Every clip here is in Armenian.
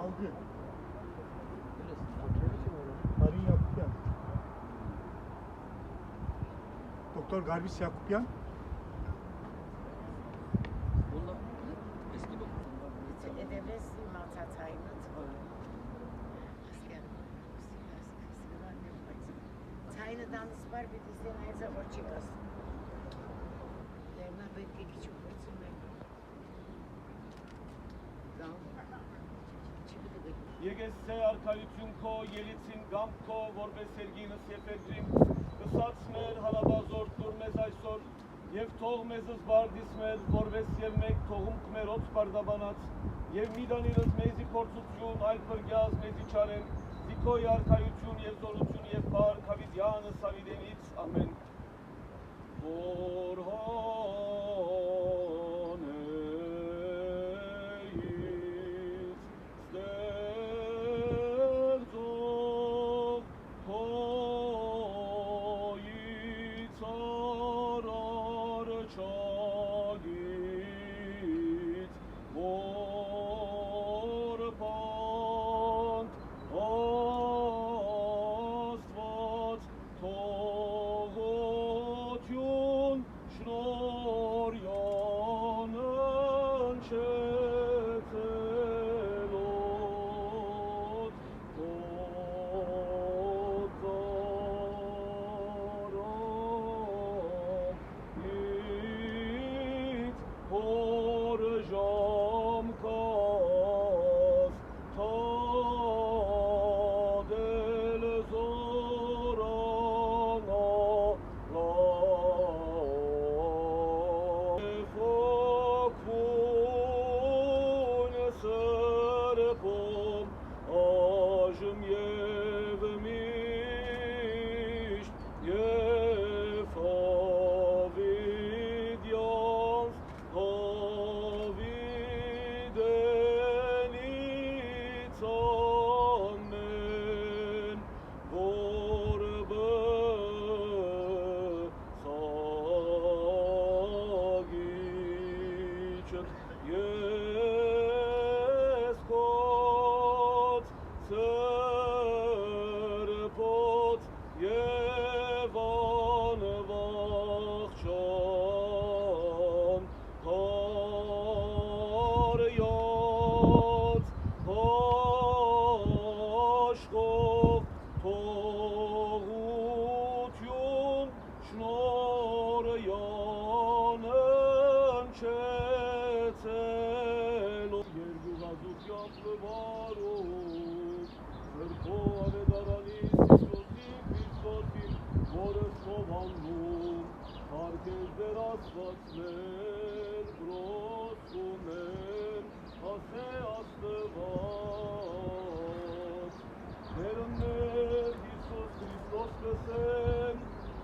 Algı. Harin Yakupyan. Doktor Garbis Yakupyan. Eski doktor. Taynadan spar bir diziden ayrıca orçikas. Yerine belki küçük porsiyon. Եգեսե արքայությունքո, ելիցին գամքո, որպես երգինս եփետրիմ, կսացներ հարաբազոր տուր մեզ այսօր, և թող մեզ զբարդիս մեր, որպես և մեկ թողումք մերոց պարդաբանած, և մի դանիրս մեզի փորձություն, այլ պրգյազ մեզի չարեն, զիքոյ արքայություն և զորություն և պար, կավիդյանը սավիդենից, ամեն, որ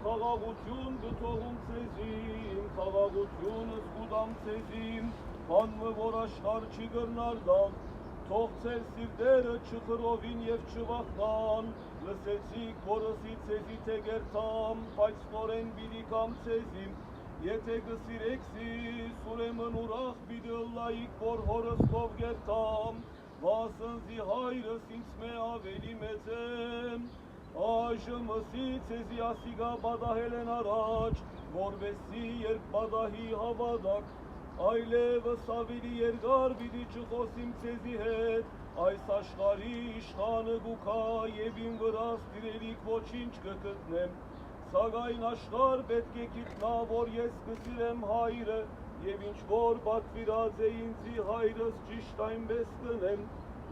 խաղաղություն գտողում ծեզին, խաղաղությունս կուդամ ծեզին, բանվը, որ աշխար չի գրնար դավ, թող ծեր սիրդերը չխրովին և չվախնան, լսեցիք, որսի ծեզի թե գերտամ, բայց նորեն բիդիկամ ծեզին, եթե գսիրեք սիս, ուրեմն ուրախ բիդըլլայիք, որ հորս կով գերտամ, վասնզի հայրս ինձ մե ավելի մեծ եմ, Այժմ ըսի ծեզի ասիգա բադահել են առաջ, որվեսի երբ բադահի հավադակ, այլևս ավելի երգար բիդի չխոսիմ ծեզի հետ, այս աշխարի իշխանը գուքա և իմ վրաս դիրելիք ոչինչ կգտնեմ, սակայն աշխար պետք է գիտնա, որ ես կսիրեմ հայրը, և ինչ որ պատվիրած է ինձի հայրս ճիշտ այնպես կնեմ,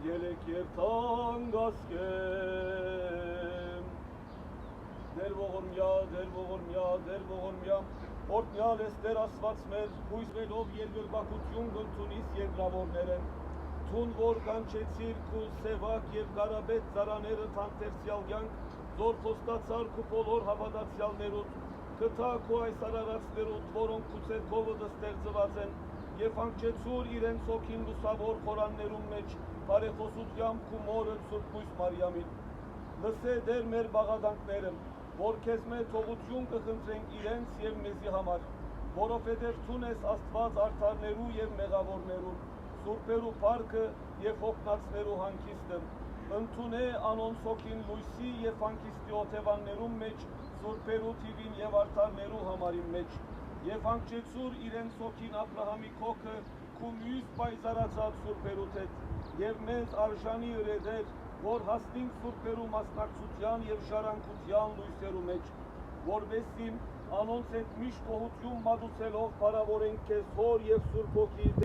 ելեք երթանք ասկեմ։ Դեր ողորմյա, օրդնյալ ես դեր ասված մեր, հույզվելով երգրբակություն գնթունիս երկրավորներեն, թուն որ կանչեցիր քու սևակ և կարաբետ ծարաները թանթերցյալ յանք, զոր խոստացար քու բոլոր հավատացյալներուտ, կթա քու այս արարածներուտ, որոնք քու ցերկովը ստեղծված են, և հանգչեցուր իրենց հոգին լուսավոր խորաններում մեջ, բարեխոսությամբ քու մորը Սուրբ Հույս Մարիամին, լսե դեր մեր բաղադանքները, որ քեզ մեր թողություն կխնդրենք իրենց և մեզի համար, որովհետև թուն ես Աստված արդարներու և մեղավորներու, Սուրբերու պարքը և հոգնածներու հանքիստը, ընդունե անոն սոքին լույսի և հանքիստի օթևաններում մեջ, Սուրբերու թիվին և արդարներու համարին մեջ, և հանգչեցուր իրեն սոքին Աբրահամի քոքը, քու մյուս պայզարացած Սուրբերուդ հետ, և մեզ արժանի ըրեդեր, որ հասնինք Սուրբերու մասնակցության և ժառանգության լույսերու մեջ, որովհետև անոնց հետ միշտ գոհություն մատուցելով փառավորենք քեզ Հոր և Սուրբ Հոգին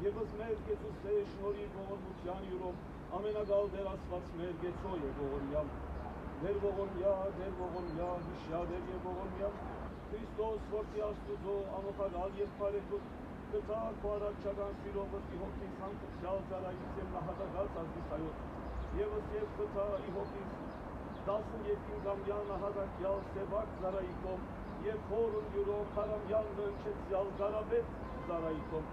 Եվս մեր գեցուս է շնորի ողորմության յուրով, ամենագալ դեր ասված մեր գեցո է ողորմյալ, դեր ողորմյա, հիշյա դեր և ողորմյա, Քրիստոս որդի Աստուծո ամոքագալ և պարեկուտ, կտար քո առաջական սիրով ըստ իհոգիս հանգուցյալ ծարայից և նահատակած ազգիսայոտ, եվս և կտա իհոգիս 15-ամյա նահատակյալ սևակ ծարայիկով և խորն յուրով քարամյալ ննչեցյալ գարաբետ ծարայիկով,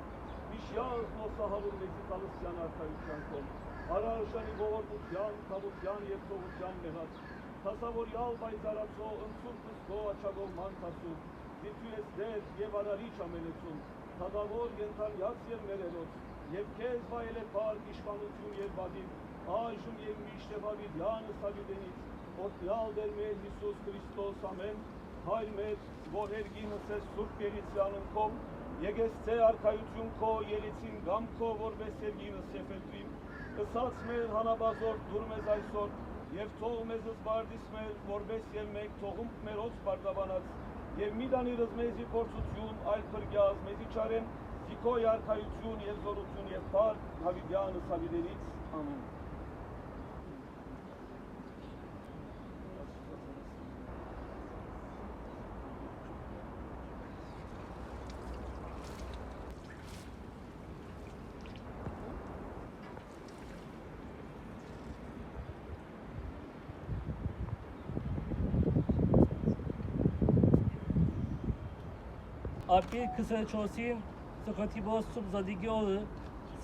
Իշյալ նոսահավուր մեզի կալսյան արդայության կոմ, հարարժանի ողորմության, թավության և թողության մեղած, թասավորյալ բայզարացո ընցուրքս քո աչագով մանթասու, դիթու ես դեր և արարիչ ամենեցուն, թադավոր ենթանյաց և մերերոց, և քեզ վայել է պարկ իշխանություն և բադիվ, այժմ և միշտ և ավիդյանը սավիդենից, օրդյալ դեր մեր Հիսուս Քրիստոս ամեն, հայր մեծ, որ հերգինս ես սուրբ երիցյանն կոմ, Եգես ցե արքայություն քո ելիցին գամ քո որպես երգինս եփետրիմ ըսած մեր հանաբազոր դուր մեզ այսօր եւ թող մեզ զբարդիս մեր որպես եւ մեկ թողում մերոց բարդաբանած եւ մի դանիրս մեզի փորձություն այլ փրկյազ մեզի չարեն զիքոյ արքայություն եւ զորություն եւ փառք Դավիդյանը Սավիդերից ամեն Ապրիլ 24-ին Սոկրատիբոս Սուբզադիգի օրը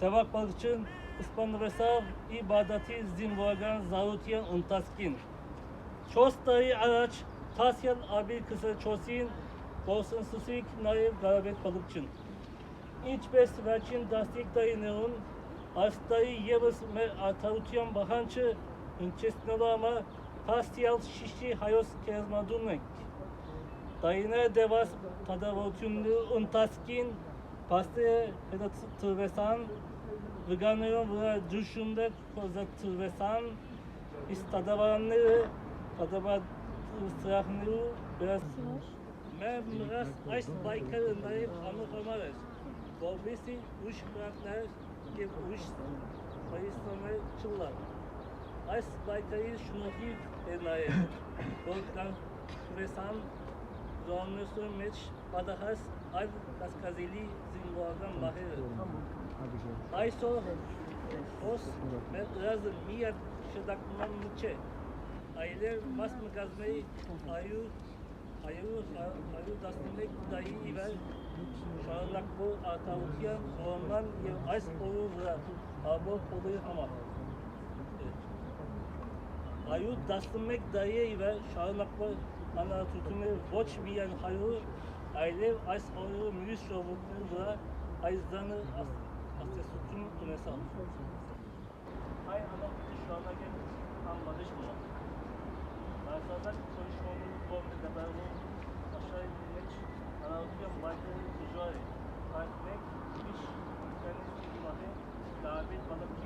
Սևակ Պալղչն սպանվեցավ իր բադատի զինվորական զարության ընթացքին։ 4 տարի առաջ Թասյալ ապրիլ 24-ին գործընսուսիկ նաև Գարաբեկ Պալղչն։ Ինչպես վերջին 15 տարիներուն, այս տարի ևս մեր արդարության բախանջը հնչեցնելու համար Թասյալ շիշի հայոց քերազմադուն ենք։ Տարիներ դեպս թադավորությունների ընթացքին փաստերը հետաձգվեցան, վգաներուն վրա ճնշումներ կազմակերպվեցան, իսկ թադավորները թադավորության Biraz Memras Aş Baykarı Naib Anıkamarız. Borbesi uç kıraklar gibi uç bayıslamaya çıllar. Aş Baykarı şunohi Naib. Volkan Kuresan Zorlusun Meç Badahas Al Kaskazeli Zinguagan Bahir. Ayso Os ve Razın Miyat Şedakman Mıçe. Aileler mas mı gazmeyi ayu dastinlik dayı ve şarlak bu atavukiyan ondan yıl ays olur abo oluyor ama ayu dastinlik dayı ve şarlak bu ana tutumu boç biyan hayu aile ays olur mühis şovuklu ayzdanı asesutun tunesal ay ana şu ana gelip anladık mı? Zaten konuşmamız komple ben bu aşağı inmek anlatırken Baykar'ın tecrübe etmek iş kendisi gibi davet balık